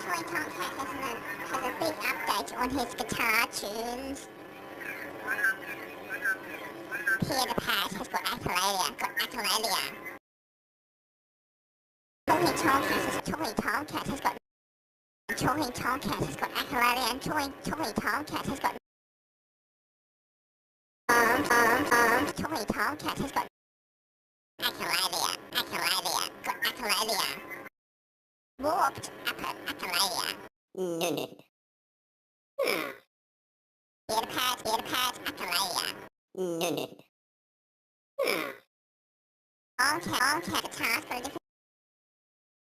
Toy Tomcat has a big update on his guitar tunes. Pierre the Parrot has got Akaliya. Toy Tomcat has got Akaliya, and Toy Tomcat has got Toy Tomcat has got Akaliya. Warped Akaliya. No. Pierre the Parrot, Akaliya. No. All cat guitars got a different